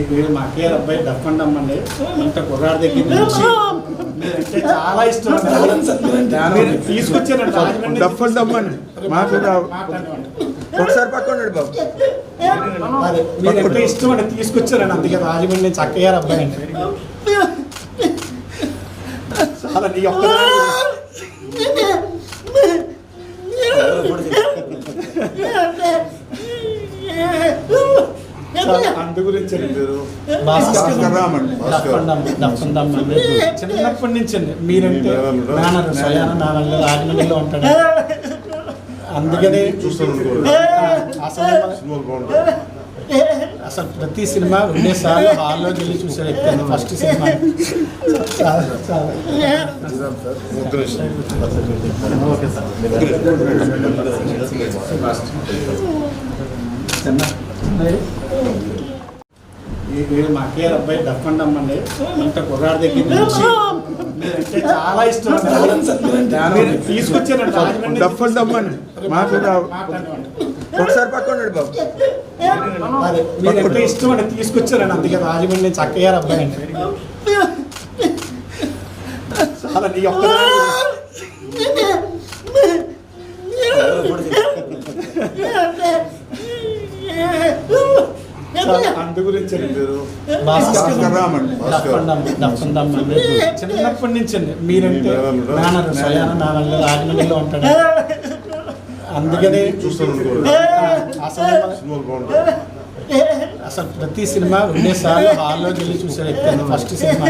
మీరు మా కేర్ అబ్బాయి డఫండమ్ అండి. అంత కుర్రాడి దగ్గర నుంచి మీరంటే చాలా ఇష్టం అండి. తీసుకొచ్చారండి రాజమండ్రి. డఫండమ్ అండి ఒకసారి పక్కన బాబు. మీరంటే ఇష్టం అండి, తీసుకొచ్చారండి. అందుకే రాజమండ్రి నుంచి అక్కయ్యారు అబ్బాయి అండి. చాలా నీ ఒక్క అందు గురించి చిన్నప్పటి నుంచి అండి మీరంటే మేనర్ స్వయాన నా వల్ల రాజమండ్రిలో ఉంటాడు. అందుకనే అసలు ప్రతి సినిమా 2 సార్లు హాల్లోకి వెళ్ళి చూసే వ్యక్తి అండి. ఫస్ట్ సినిమా మీరు మా కేర్ అబ్బాయి డఫండమ్ అండి. అంత కుర్రాడి దగ్గర నుంచి మీరంటే చాలా ఇష్టం అండి. తీసుకొచ్చారండి రాజమండ్రి. డఫండమ్ అండి ఒకసారి పక్కన బాబు. మీరంటే ఇష్టం అండి, తీసుకొచ్చారండి. అందుకే రాజమండ్రి నుంచి అక్కయ్యారు అబ్బాయి అండి. చాలా నీ ఒక్క అందు గురించి చిన్నప్పటి నుంచి అండి మీరంటే మేనర్ స్వయాన నా వల్ల రాజమండ్రిలో ఉంటాడు. అందుకనే అసలు ప్రతి సినిమా 2 సార్లు హాల్లోకి వెళ్ళి చూసే వ్యక్తి అండి. First cinema